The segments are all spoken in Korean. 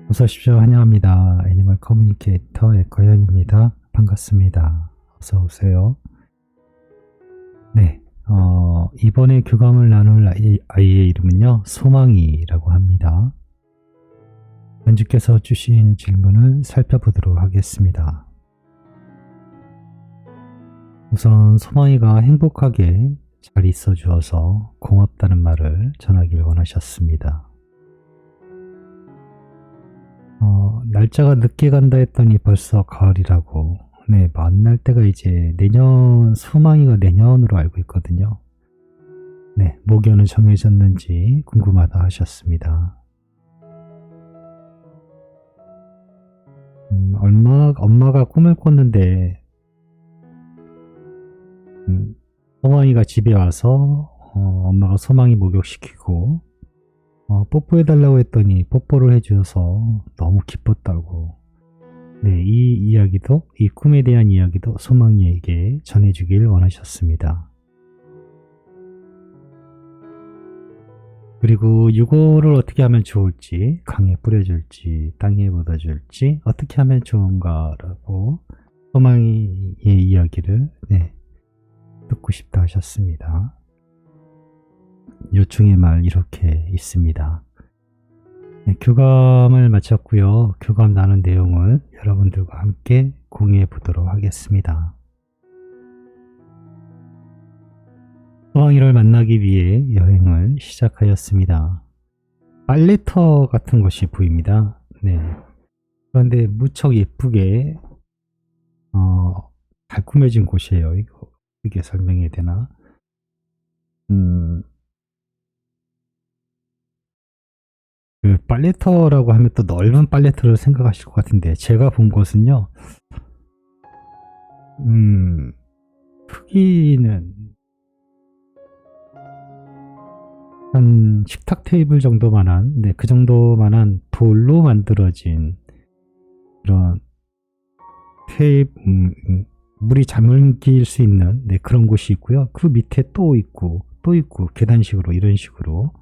어서 오십시오. 환영합니다. 애니멀 커뮤니케이터 에커현입니다. 반갑습니다. 어서 오세요. 네, 이번에 교감을 나눌 아이의 이름은요, 소망이라고 합니다. 연주께서 주신 질문을 살펴보도록 하겠습니다. 우선 소망이가 행복하게 잘 있어 주어서 고맙다는 말을 전하길 원하셨습니다. 날짜가 늦게 간다 했더니 벌써 가을이라고. 네, 만날 때가 이제 소망이가 내년으로 알고 있거든요. 네, 목요는 정해졌는지 궁금하다 하셨습니다. 엄마가 꿈을 꿨는데, 소망이가 집에 와서, 엄마가 소망이 목욕시키고, 뽀뽀해달라고 했더니 뽀뽀를 해주셔서 너무 기뻤다고. 네, 이 꿈에 대한 이야기도 소망이에게 전해주길 원하셨습니다. 그리고 이거를 어떻게 하면 좋을지, 강에 뿌려줄지, 땅에 묻어줄지, 어떻게 하면 좋은가라고 소망이의 이야기를 듣고 싶다 하셨습니다. 요충의 말 이렇게 있습니다. 교감을 마쳤고요. 교감 나눈 내용을 여러분들과 함께 공유해 보도록 하겠습니다. 소망이를 만나기 위해 여행을 시작하였습니다. 빨래터 같은 것이 보입니다. 네. 그런데 무척 예쁘게 잘 꾸며진 곳이에요. 이거 어떻게 설명해야 되나? 그 빨래터라고 하면 또 넓은 빨래터를 생각하실 것 같은데, 제가 본 곳은요, 크기는 한 식탁 테이블 정도만한, 그 정도만한 돌로 만들어진 그런 물이 잠길 수 있는 그런 곳이 있고요. 그 밑에 또 있고 계단식으로 이런 식으로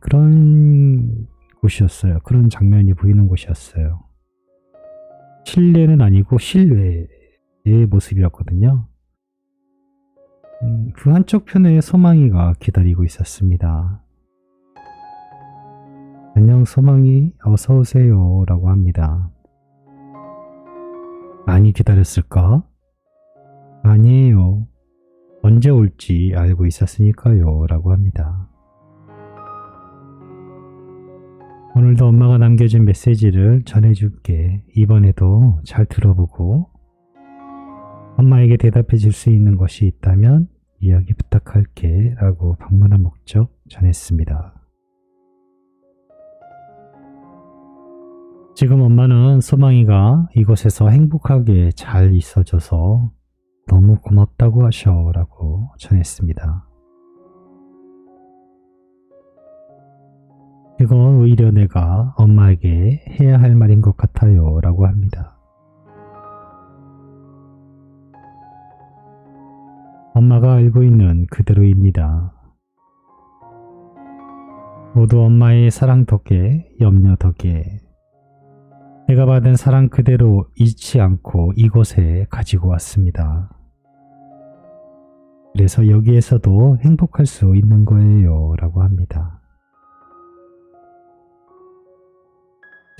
그런 곳이었어요. 그런 장면이 보이는 곳이었어요. 실내는 아니고 실외의 모습이었거든요. 그 한쪽 편에 소망이가 기다리고 있었습니다. 안녕 소망이, 어서오세요 라고 합니다. 많이 기다렸을까? 아니에요. 언제 올지 알고 있었으니까요 라고 합니다. 오늘도 엄마가 남겨준 메시지를 전해줄게. 이번에도 잘 들어보고 엄마에게 대답해 줄 수 있는 것이 있다면 이야기 부탁할게 라고 방문한 목적 전했습니다. 지금 엄마는 소망이가 이곳에서 행복하게 잘 있어줘서 너무 고맙다고 하셔 라고 전했습니다. 이건 오히려 내가 엄마에게 해야 할 말인 것 같아요 라고 합니다. 엄마가 알고 있는 그대로입니다. 모두 엄마의 사랑 덕에, 염려 덕에 내가 받은 사랑 그대로 잊지 않고 이곳에 가지고 왔습니다. 그래서 여기에서도 행복할 수 있는 거예요 라고 합니다.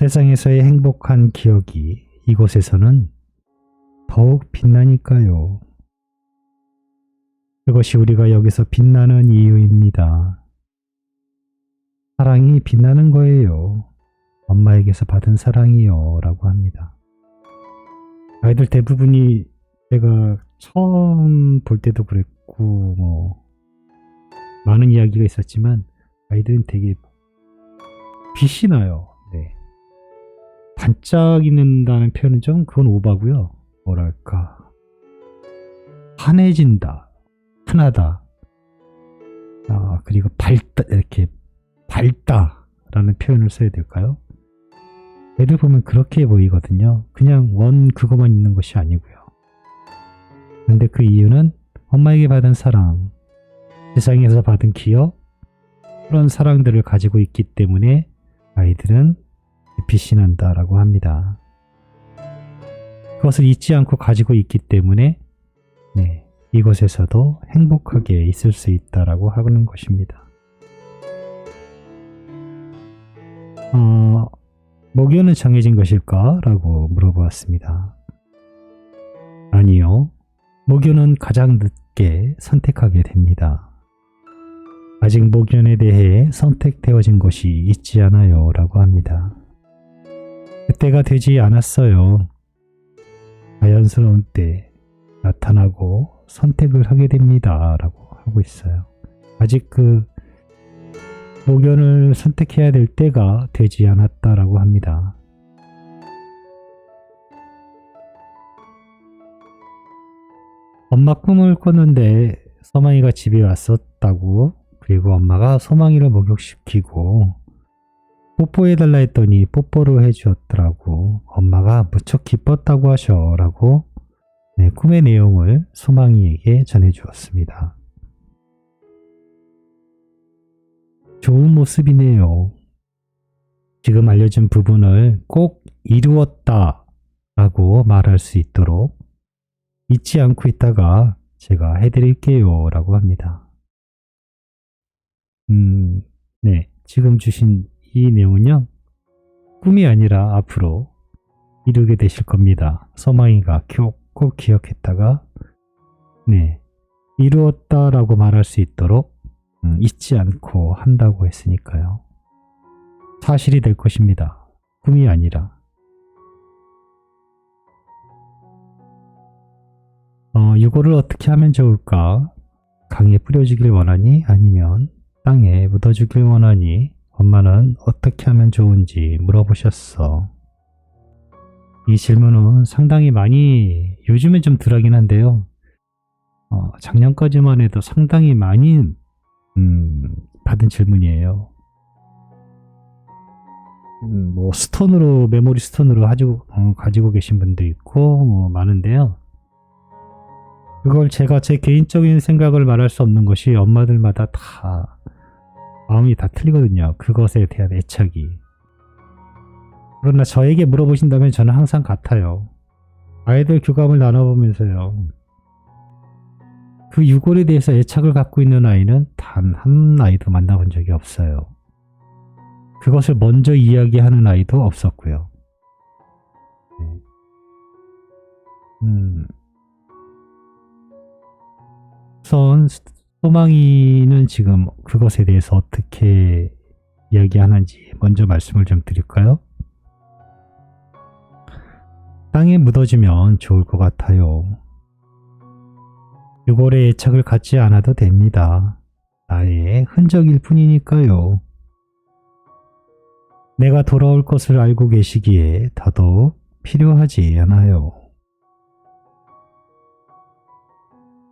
세상에서의 행복한 기억이 이곳에서는 더욱 빛나니까요. 그것이 우리가 여기서 빛나는 이유입니다. 사랑이 빛나는 거예요. 엄마에게서 받은 사랑이요 라고 합니다. 아이들 대부분이 제가 처음 볼 때도 그랬고 많은 이야기가 있었지만 아이들은 되게 빛이 나요. 반짝이는다는 표현은 좀 그건 오바고요. 뭐랄까, 환해진다, 흔하다, 그리고 밝다, 이렇게 밝다라는 표현을 써야 될까요? 애들 보면 그렇게 보이거든요. 그냥 그거만 있는 것이 아니고요. 그런데 그 이유는 엄마에게 받은 사랑, 세상에서 받은 기억, 그런 사랑들을 가지고 있기 때문에 아이들은 빛이 난다라고 합니다. 그것을 잊지 않고 가지고 있기 때문에 네, 이곳에서도 행복하게 있을 수 있다라고 하는 것입니다. 목요는 정해진 것일까? 라고 물어보았습니다. 아니요. 목요는 가장 늦게 선택하게 됩니다. 아직 목요에 대해 선택되어진 것이 있지 않아요. 라고 합니다. 그때가 되지 않았어요. 자연스러운 때 나타나고 선택을 하게 됩니다. 라고 하고 있어요. 아직 그 목요를 선택해야 될 때가 되지 않았다라고 합니다. 엄마 꿈을 꿨는데 소망이가 집에 왔었다고, 그리고 엄마가 소망이를 목욕시키고 뽀뽀해달라 했더니 뽀뽀를 해주었더라고. 엄마가 무척 기뻤다고 하셔라고 네, 꿈의 내용을 소망이에게 전해주었습니다. 좋은 모습이네요. 지금 알려준 부분을 꼭 이루었다 라고 말할 수 있도록 잊지 않고 있다가 제가 해드릴게요 라고 합니다. 네, 지금 주신 이 내용은요, 꿈이 아니라 앞으로 이루게 되실 겁니다. 소망이가 꼭 기억했다가 네, 이루었다라고 말할 수 있도록 잊지 않고 한다고 했으니까요. 사실이 될 것입니다. 꿈이 아니라. 이거를 어떻게 하면 좋을까? 강에 뿌려주길 원하니? 아니면 땅에 묻어주길 원하니? 엄마는 어떻게 하면 좋은지 물어보셨어. 이 질문은 상당히 많이 요즘엔 좀 덜하긴 한데요. 작년까지만 해도 상당히 많이 받은 질문이에요. 뭐 스톤으로, 메모리 스톤으로 가지고 계신 분도 있고 뭐 많은데요. 그걸 제가 제 개인적인 생각을 말할 수 없는 것이 엄마들마다 다 마음이 다 틀리거든요. 그것에 대한 애착이. 그러나 저에게 물어보신다면 저는 항상 같아요. 아이들 교감을 나눠보면서요. 그 유골에 대해서 애착을 갖고 있는 아이는 단 한 아이도 만나본 적이 없어요. 그것을 먼저 이야기하는 아이도 없었고요. 우선 소망이는 지금 그것에 대해서 어떻게 이야기하는지 먼저 말씀을 좀 드릴까요? 땅에 묻어주면 좋을 것 같아요. 유골에 애착을 갖지 않아도 됩니다. 나의 흔적일 뿐이니까요. 내가 돌아올 것을 알고 계시기에 더더욱 필요하지 않아요.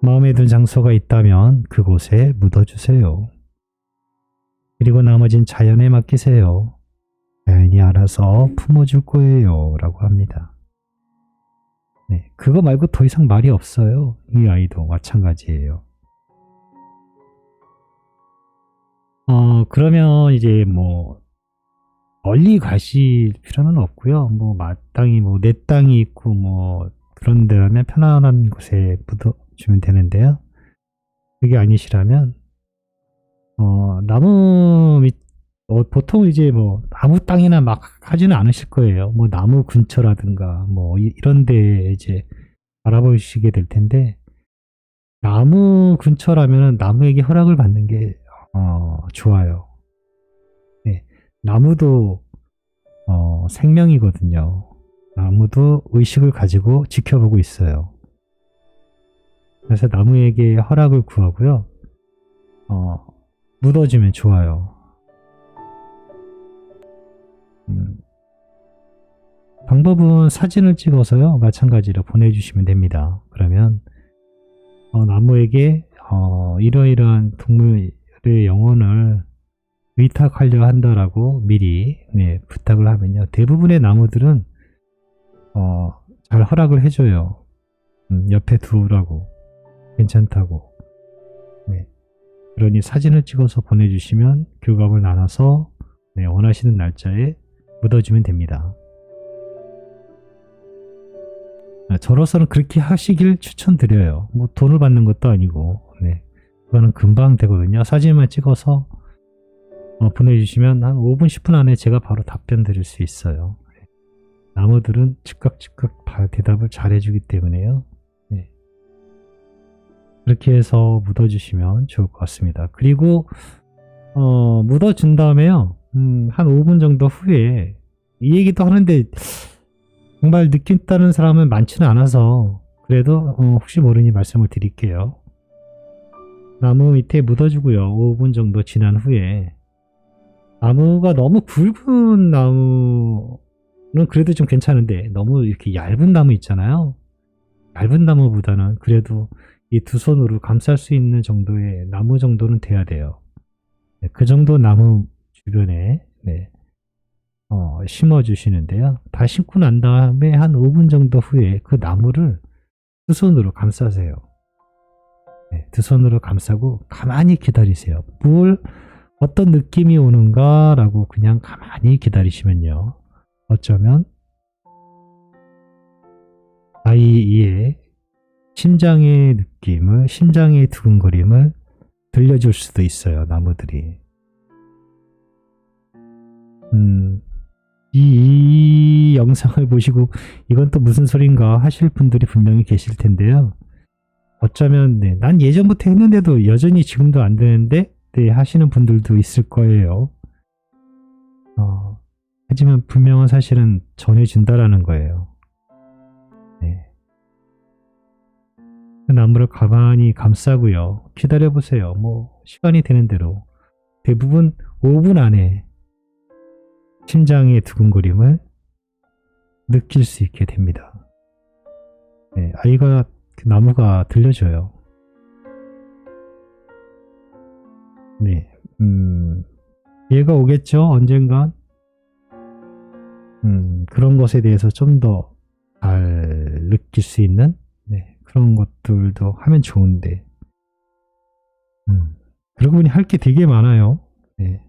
마음에 든 장소가 있다면 그곳에 묻어주세요. 그리고 나머진 자연에 맡기세요. 자연이 알아서 품어줄 거예요. 라고 합니다. 네, 그거 말고 더 이상 말이 없어요. 이 아이도 마찬가지예요. 그러면 이제 뭐 멀리 가실 필요는 없고요. 뭐 마땅히 뭐 내 땅이 있고 뭐 그런 데라면 편안한 곳에 묻어주면 되는데요. 그게 아니시라면 나무 밑 보통 이제 뭐 나무 땅이나 막 하지는 않으실 거예요. 뭐 나무 근처라든가 뭐 이런 데 이제 알아보시게 될 텐데, 나무 근처라면 나무에게 허락을 받는 게 좋아요. 네, 나무도 생명이거든요. 나무도 의식을 가지고 지켜보고 있어요. 그래서 나무에게 허락을 구하고요. 묻어주면 좋아요. 방법은 사진을 찍어서요, 마찬가지로 보내주시면 됩니다. 그러면 나무에게 이러이러한 동물의 영혼을 의탁하려 한다라고 미리 부탁을 하면요, 대부분의 나무들은 잘 허락을 해줘요. 옆에 두라고, 괜찮다고. 네. 그러니 사진을 찍어서 보내주시면 교감을 나눠서 원하시는 날짜에 묻어주면 됩니다. 저로서는 그렇게 하시길 추천드려요. 뭐 돈을 받는 것도 아니고, 네. 그거는 금방 되거든요. 사진만 찍어서 보내주시면 한 5분, 10분 안에 제가 바로 답변 드릴 수 있어요. 나무들은 즉각 대답을 잘 해주기 때문에요. 네. 그렇게 해서 묻어주시면 좋을 것 같습니다. 그리고 묻어준 다음에요. 한 5분 정도 후에 이 얘기도 하는데 정말 느낀다는 사람은 많지는 않아서 그래도 혹시 모르니 말씀을 드릴게요. 나무 밑에 묻어주고요. 5분 정도 지난 후에 나무가 너무 굵은 나무는 그래도 좀 괜찮은데 너무 이렇게 얇은 나무 있잖아요. 얇은 나무보다는 그래도 이 두 손으로 감쌀 수 있는 정도의 나무 정도는 돼야 돼요. 네, 그 정도 나무 주변에 네, 심어 주시는데요. 다 심고 난 다음에 한 5분 정도 후에 그 나무를 두 손으로 감싸세요. 네, 두 손으로 감싸고 가만히 기다리세요. 어떤 느낌이 오는가 라고 그냥 가만히 기다리시면요. 어쩌면 아이의 심장의 느낌을, 심장의 두근거림을 들려줄 수도 있어요. 나무들이. 이 영상을 보시고 이건 또 무슨 소린가 하실 분들이 분명히 계실 텐데요. 어쩌면 네, 난 예전부터 했는데도 여전히 지금도 안 되는데 네, 하시는 분들도 있을 거예요. 하지만 분명한 사실은 전해진다라는 거예요. 네. 그 나무를 가만히 감싸고요. 기다려보세요. 뭐 시간이 되는 대로 대부분 5분 안에 심장의 두근거림을 느낄 수 있게 됩니다. 네, 아이가 그 나무가 들려줘요. 네, 얘가 오겠죠, 언젠간. 그런 것에 대해서 좀 더 잘 느낄 수 있는 네, 그런 것들도 하면 좋은데. 그러고 보니 할 게 되게 많아요. 네.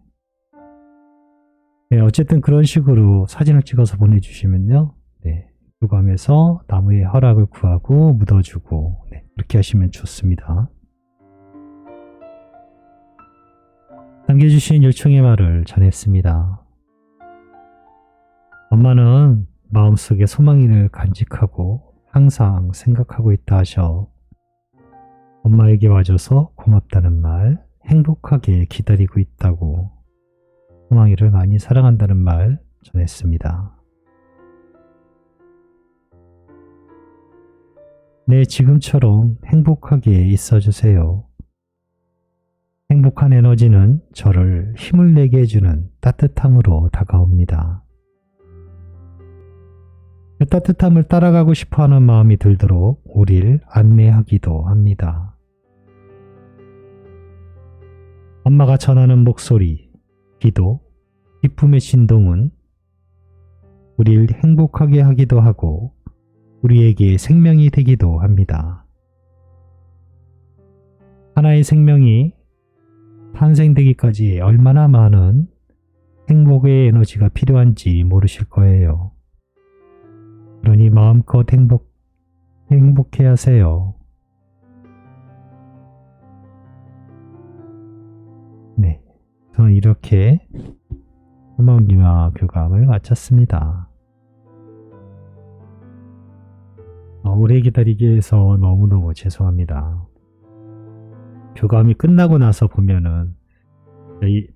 네, 어쨌든 그런 식으로 사진을 찍어서 보내주시면요. 네, 교감해서 나무의 허락을 구하고 묻어주고 네, 그렇게 하시면 좋습니다. 남겨주신 요청의 말을 전했습니다. 엄마는 마음속에 소망이를 간직하고 항상 생각하고 있다 하셔. 엄마에게 와줘서 고맙다는 말, 행복하게 기다리고 있다고 소망이를 많이 사랑한다는 말 전했습니다. 네, 지금처럼 행복하게 있어주세요. 행복한 에너지는 저를 힘을 내게 해주는 따뜻함으로 다가옵니다. 그 따뜻함을 따라가고 싶어하는 마음이 들도록 우릴 안내하기도 합니다. 엄마가 전하는 목소리, 기도, 기쁨의 진동은 우릴 행복하게 하기도 하고 우리에게 생명이 되기도 합니다. 하나의 생명이 탄생되기까지 얼마나 많은 행복의 에너지가 필요한지 모르실 거예요. 그러니 마음껏 행복해 하세요. 네, 저는 이렇게 소망기와 교감을 마쳤습니다. 오래 기다리게 해서 너무너무 죄송합니다. 교감이 끝나고 나서 보면은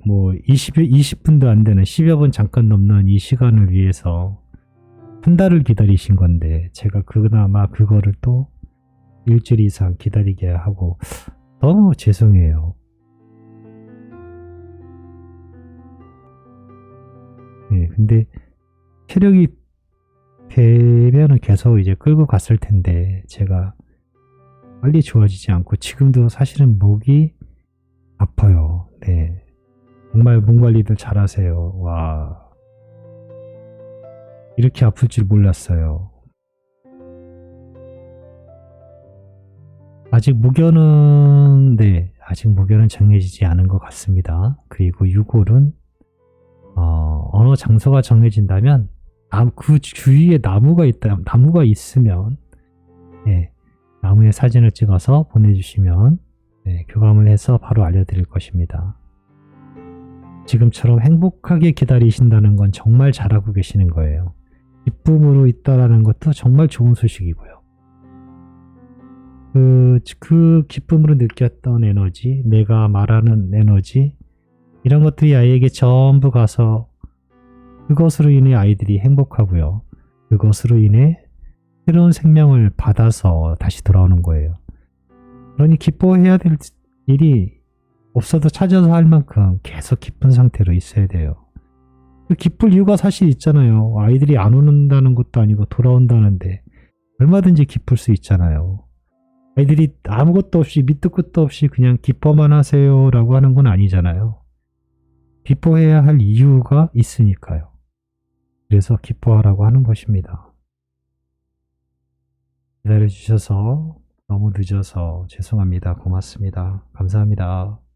뭐 20분도 안 되는 10여 분 잠깐 넘는 이 시간을 위해서 한 달을 기다리신 건데 제가 그나마 그거를 또 일주일 이상 기다리게 하고 너무 죄송해요. 네, 근데 체력이 되면은 계속 이제 끌고 갔을 텐데 제가 빨리 좋아지지 않고 지금도 사실은 목이 아파요. 네, 정말 몸 관리들 잘하세요. 와, 이렇게 아플 줄 몰랐어요. 아직 목연은 정해지지 않은 것 같습니다. 그리고 6월은 어느 장소가 정해진다면 그 주위에 나무가 있으면 네, 나무의 사진을 찍어서 보내주시면 네, 교감을 해서 바로 알려드릴 것입니다. 지금처럼 행복하게 기다리신다는 건 정말 잘하고 계시는 거예요. 기쁨으로 있다라는 것도 정말 좋은 소식이고요. 그 기쁨으로 느꼈던 에너지, 내가 말하는 에너지, 이런 것들이 아이에게 전부 가서 그것으로 인해 아이들이 행복하고요. 그것으로 인해 새로운 생명을 받아서 다시 돌아오는 거예요. 그러니 기뻐해야 될 일이 없어도 찾아서 할 만큼 계속 기쁜 상태로 있어야 돼요. 기쁠 이유가 사실 있잖아요. 아이들이 안 오는다는 것도 아니고 돌아온다는데 얼마든지 기쁠 수 있잖아요. 아이들이 아무것도 없이 밑도 끝도 없이 그냥 기뻐만 하세요 라고 하는 건 아니잖아요. 기뻐해야 할 이유가 있으니까요. 그래서 기뻐하라고 하는 것입니다. 기다려주셔서 너무 늦어서 죄송합니다. 고맙습니다. 감사합니다.